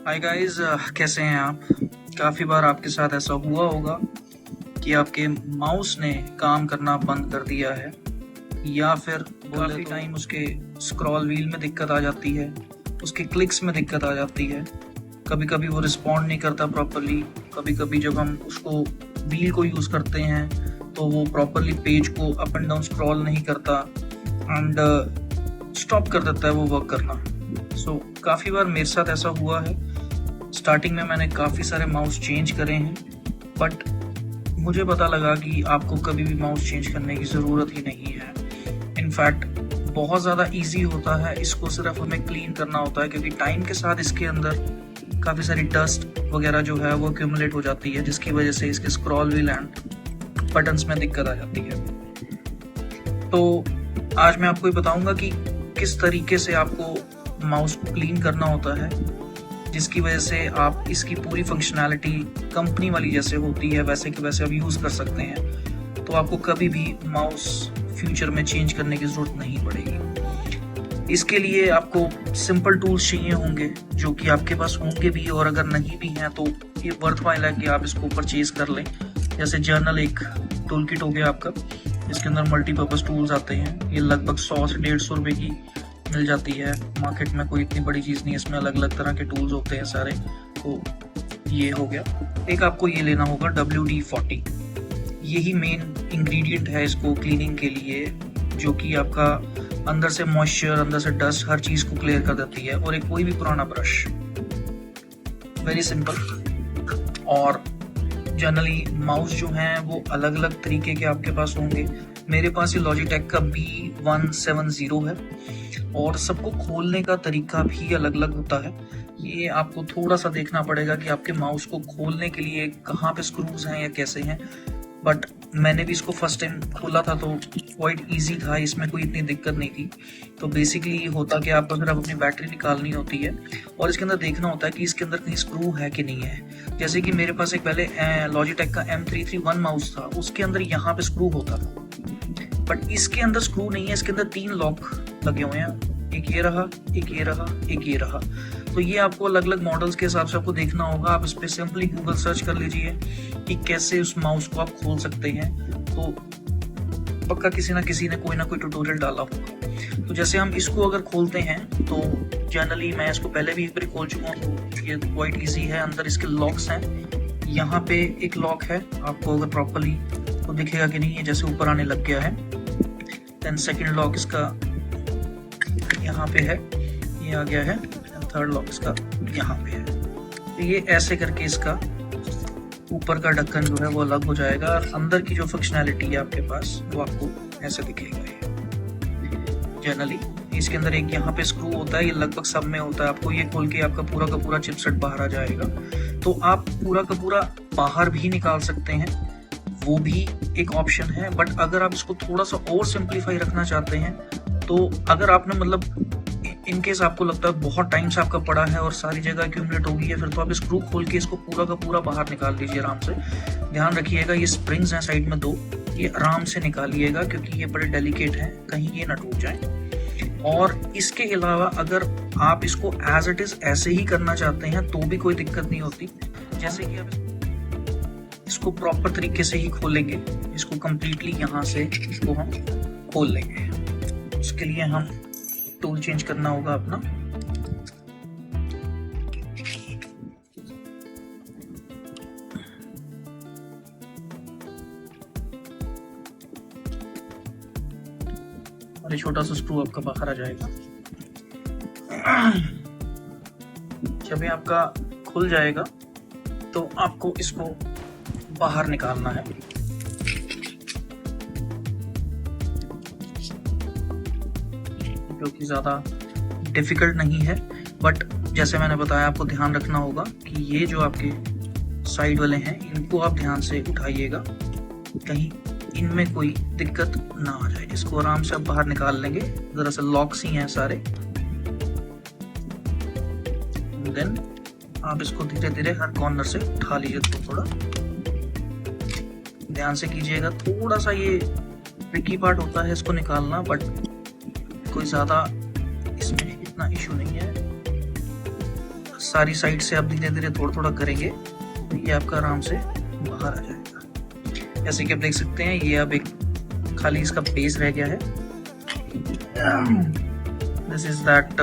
Hi guys, कैसे हैं आप। काफ़ी बार आपके साथ ऐसा हुआ होगा कि आपके माउस ने काम करना बंद कर दिया है या फिर काफ़ी टाइम उसके स्क्रॉल व्हील में दिक्कत आ जाती है, उसके क्लिक्स में दिक्कत आ जाती है। कभी कभी वो रिस्पॉन्ड नहीं करता प्रॉपरली। कभी कभी जब हम उसको व्हील को यूज़ करते हैं तो वो प्रॉपरली पेज को अप एंड डाउन स्क्रॉल नहीं करता एंड स्टॉप कर देता है वो वर्क करना। काफ़ी बार मेरे साथ ऐसा हुआ है। स्टार्टिंग में मैंने काफ़ी सारे माउस चेंज करे हैं, बट मुझे पता लगा कि आपको कभी भी माउस चेंज करने की ज़रूरत ही नहीं है। इनफैक्ट बहुत ज़्यादा इजी होता है, इसको सिर्फ हमें क्लीन करना होता है, क्योंकि टाइम के साथ इसके अंदर काफ़ी सारी डस्ट वगैरह जो है वो एक्यूमुलेट हो जाती है, जिसकी वजह से इसके स्क्रॉल व्हील एंड बटन्स में दिक्कत आ जाती है। तो आज मैं आपको ये बताऊंगा कि किस तरीके से आपको माउस को क्लीन करना होता है, जिसकी वजह से आप इसकी पूरी फंक्शनैलिटी कंपनी वाली जैसे होती है वैसे कि वैसे आप यूज़ कर सकते हैं। तो आपको कभी भी माउस फ्यूचर में चेंज करने की ज़रूरत नहीं पड़ेगी। इसके लिए आपको सिंपल टूल्स चाहिए होंगे जो कि आपके पास होंगे भी, और अगर नहीं भी हैं तो ये वर्थवाइल है कि आप इसको परचेज कर लें। जैसे जर्नल एक टूल किट हो गया आपका, इसके अंदर मल्टीपर्पज़ टूल्स आते हैं। ये लगभग 100 से 150 रुपये की मिल जाती है मार्केट में, कोई इतनी बड़ी चीज़ नहीं है। इसमें अलग अलग तरह के टूल्स होते हैं सारे। तो ये हो गया। एक आपको ये लेना होगा WD-40। यही मेन इंग्रेडिएंट है इसको क्लीनिंग के लिए, जो कि आपका अंदर से मॉइस्चर, अंदर से डस्ट, हर चीज़ को क्लियर कर देती है। और एक कोई भी पुराना ब्रश, वेरी सिंपल। और जनरली माउस जो हैं वो अलग अलग तरीके के आपके पास होंगे। मेरे पास ये लॉजिटेक का B170 है, और सबको खोलने का तरीका भी अलग अलग होता है। ये आपको थोड़ा सा देखना पड़ेगा कि आपके माउस को खोलने के लिए कहाँ पे स्क्रूज हैं या कैसे हैं। बट मैंने भी इसको फर्स्ट टाइम खोला था तो क्वाइट इजी था, इसमें कोई इतनी दिक्कत नहीं थी। तो बेसिकली होता कि आपको सिर्फ अपनी बैटरी निकालनी होती है और इसके अंदर देखना होता है कि इसके अंदर कहीं स्क्रू है कि नहीं है। जैसे कि मेरे पास एक पहले लॉजिटेक का M331 माउस था, उसके अंदर यहाँ पे स्क्रू होता था, बट इसके अंदर स्क्रू नहीं है। इसके अंदर 3 लॉक लगे हुए हैं, एक ये रहा, एक ये रहा, एक ये रहा। तो ये आपको अलग अलग मॉडल्स के हिसाब से आपको देखना होगा। आप इस पर सिंपली गूगल सर्च कर लीजिए कि कैसे उस माउस को आप खोल सकते हैं, तो पक्का किसी ना किसी ने कोई ना कोई ट्यूटोरियल डाला होगा। तो जैसे हम इसको अगर खोलते हैं तो जनरली मैं इसको पहले भी एक बार खोल चुका हूँ, तो ये क्वाइट ईजी है। अंदर इसके लॉक्स हैं। यहाँ पे एक लॉक है, आपको अगर प्रॉपरली तो दिखेगा कि नहीं, है जैसे ऊपर आने लग गया है। देन सेकेंड लॉक इसका यहाँ पे है, ये आ गया है। थर्ड लॉक इसका यहाँ पे है। तो ये ऐसे करके इसका ऊपर का ढक्कन जो है वो अलग हो जाएगा, और अंदर की जो फंक्शनैलिटी है आपके पास वो आपको ऐसे दिखेगा। जनरली इसके अंदर एक यहाँ पे स्क्रू होता है, ये लगभग सब में होता है। आपको ये खोल के आपका पूरा का पूरा चिपसेट बाहर आ जाएगा। तो आप पूरा का पूरा बाहर भी निकाल सकते हैं, वो भी एक ऑप्शन है। बट अगर आप इसको थोड़ा सा और सिंप्लीफाई रखना चाहते हैं, तो अगर आपने मतलब इन केस आपको लगता है बहुत टाइम से आपका पड़ा है और सारी जगह एक्यूमुलेट हो गई है, फिर तो आप स्क्रू खोल के इसको पूरा का पूरा बाहर निकाल लीजिए आराम से। ध्यान रखिएगा ये स्प्रिंग्स हैं साइड में 2, ये आराम से निकालिएगा क्योंकि ये बड़े डेलिकेट हैं, कहीं ये ना टूट जाए। और इसके अलावा अगर आप इसको एज इट इज ऐसे ही करना चाहते हैं तो भी कोई दिक्कत नहीं होती। जैसे कि आप इसको प्रॉपर तरीके से ही खोलेंगे, इसको कंप्लीटली यहाँ से इसको हम खोल लेंगे। उसके लिए हम टूल चेंज करना होगा अपना। और ये छोटा सा स्क्रू आपका बाहर आ जाएगा। जब ये आपका खुल जाएगा तो आपको इसको बाहर निकालना है। जो कि ज़्यादा डिफ़िकल्ट नहीं है, बट जैसे मैंने बताया आपको ध्यान रखना होगा कि ये जो आपके साइड वाले हैं इनको आप ध्यान से उठाइएगा, कहीं इनमें कोई दिक्कत ना आ जाए। इसको आराम से आप बाहर निकाल लेंगे। दरअसल लॉक्स ही हैं सारे। देन आप इसको धीरे धीरे हर कॉर्नर से उठा लीजिए। तो थोड़ा ध्यान से कीजिएगा, थोड़ा सा ये ट्रिकी पार्ट होता है इसको निकालना, बट कोई ज़्यादा इसमें इतना इशू नहीं है। सारी साइड से आप धीरे धीरे थोड़ा थोड़ा करेंगे तो ये आपका आराम से बाहर आ जाएगा। जैसे कि आप देख सकते हैं ये अब एक खाली इसका बेस रह गया है। This is that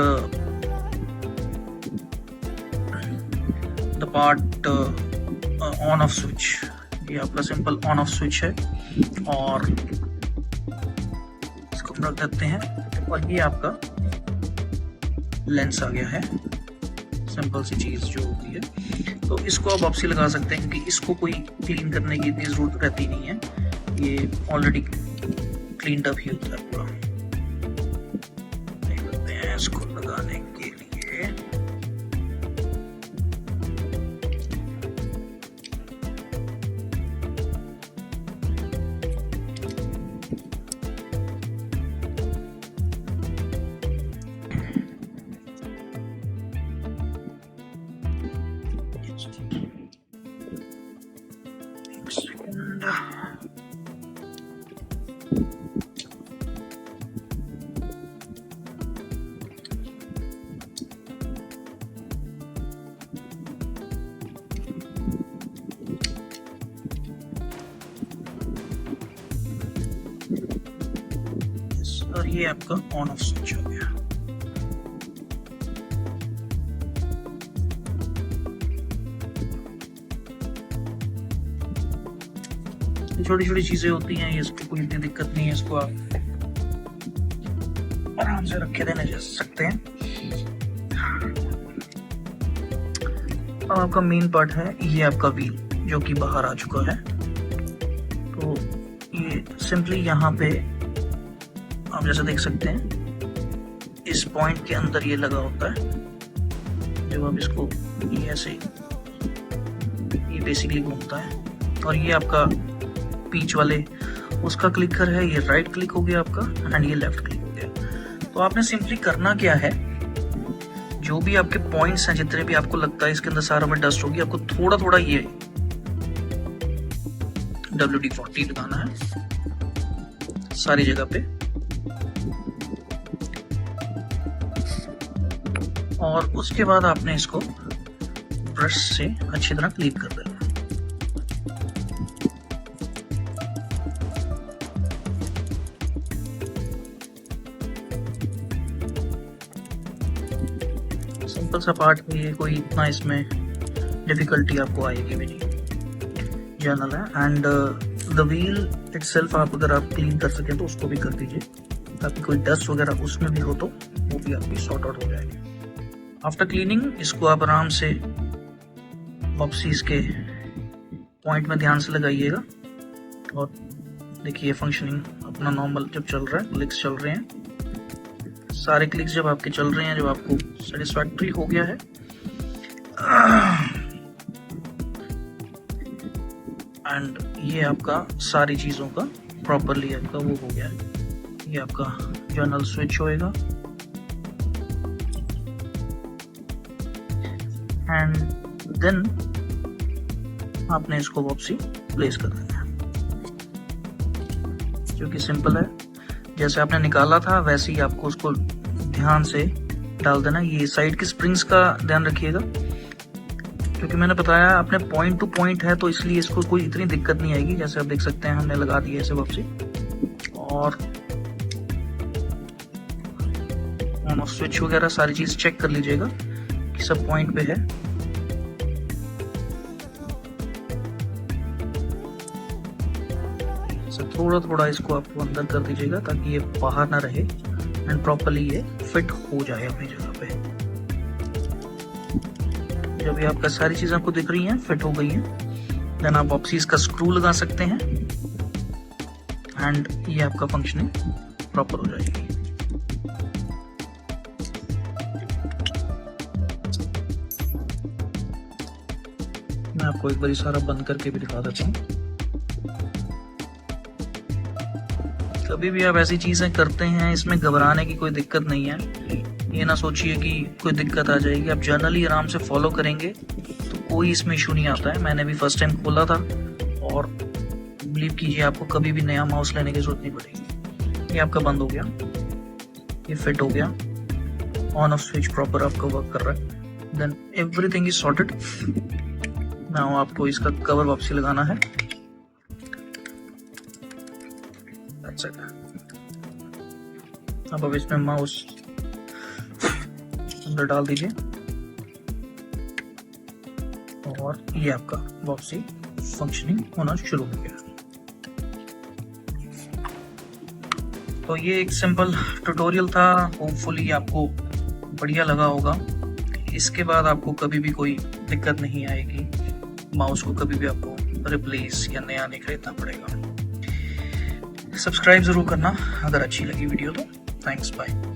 the part on off switch. ये आपका सिंपल ऑन ऑफ स्विच है और इसको रख देते हैं और ये आपका लेंस आ गया है। सिंपल सी चीज जो होती है, तो इसको आप वापसी लगा सकते हैं क्योंकि इसको कोई क्लीन करने की इतनी जरूरत रहती नहीं है, ये ऑलरेडी क्लीनड अप ही होता है पूरा। देख सकते हैं इसको लगाने के लिए और ये आपका ऑन ऑफ स्विच हो गया। छोटी छोटी चीजें होती हैं, इसको कोई इतनी दिक्कत नहीं है, इसको आप आराम से रखे देने जा सकते हैं। अब आपका मेन पार्ट है ये आपका व्हील जो कि बाहर आ चुका है। तो ये सिंपली यहाँ पे आप जैसे देख सकते हैं इस पॉइंट के अंदर ये लगा होता है। जब आप इसको ये ऐसे ये बेसिकली घूमता है और ये आपका बीच वाले उसका क्लिकर है, ये राइट क्लिक हो गया आपका एंड ये लेफ्ट क्लिक हो गया। तो आपने सिंपली करना क्या है, जो भी आपके पॉइंट्स हैं जितने भी आपको लगता है इसके अंदर सारा में डस्ट होगी, आपको थोड़ा थोड़ा ये WD-40 लगाना है सारी जगह पे और उसके बाद आपने इसको ब्रश से अच्छी तरह क्लीन कर देना। सिंपल सा पार्ट है ये, कोई इतना इसमें डिफिकल्टी आपको आएगी भी नहीं। जर्नल है एंड द व्हील इटसेल्फ आप अगर आप क्लीन कर सकें तो उसको भी कर दीजिए ताकि कोई डस्ट वगैरह उसमें भी हो तो वो भी आपकी सॉर्ट आउट हो जाएगी। आफ्टर क्लीनिंग इसको आप आराम से वापसी इसके पॉइंट में ध्यान से लगाइएगा और देखिए फंक्शनिंग अपना नॉर्मल जब चल रहा है, क्लिक्स चल रहे हैं, सारे क्लिक्स जब आपके चल रहे हैं, जब आपको सेटिस्फैक्टरी हो गया है एंड ये आपका सारी चीज़ों का प्रॉपरली आपका वो हो गया है। ये आपका जर्नल स्विच होएगा एंड देन आपने इसको वापसी प्लेस कर देना है, जो कि सिंपल है। जैसे आपने निकाला था वैसे ही आपको उसको ध्यान से डाल देना। ये साइड की स्प्रिंग्स का ध्यान रखिएगा क्योंकि मैंने बताया अपने पॉइंट टू पॉइंट है तो इसलिए इसको कोई इतनी दिक्कत नहीं आएगी। जैसे आप देख सकते हैं हमने लगा दिया इसे वापसी और ऑन ऑफ स्विच वगैरह सारी चीज चेक कर लीजिएगा कि सब पॉइंट पे है। थोड़ा थोड़ा इसको आपको अंदर कर दीजिएगा ताकि ये बाहर ना रहे एंड प्रॉपरली ये फिट हो जाए अपनी जगह पे। जब ये आपका सारी चीजें आपको दिख रही हैं फिट हो गई हैं, देन आप वापसी इसका स्क्रू लगा सकते हैं एंड ये आपका फंक्शनिंग प्रॉपर हो जाएगी। मैं आपको एक बार सारा बंद करके भी दिखा देता हूँ। कभी भी आप ऐसी चीजें करते हैं इसमें घबराने की कोई दिक्कत नहीं है। ये ना सोचिए कि कोई दिक्कत आ जाएगी, आप जर्नली आराम से फॉलो करेंगे तो कोई इसमें इशू नहीं आता है। मैंने भी फर्स्ट टाइम खोला था और बिलीव कीजिए आपको कभी भी नया माउस लेने की जरूरत नहीं पड़ेगी। ये आपका बंद हो गया, ये फिट हो गया, ऑन ऑफ स्विच प्रॉपर आपका वर्क कर रहा है। Then everything is sorted. Now आपको इसका कवर वापसी लगाना है। That's it. अब इसमें माउस अंदर डाल दीजिए और ये आपका वापसी फंक्शनिंग होना शुरू हो गया। तो ये एक सिंपल ट्यूटोरियल था, होपफुली आपको बढ़िया लगा होगा। इसके बाद आपको कभी भी कोई दिक्कत नहीं आएगी, माउस को कभी भी आपको रिप्लेस या नया नहीं खरीदना पड़ेगा। सब्सक्राइब जरूर करना अगर अच्छी लगी वीडियो तो। Thanks, bye.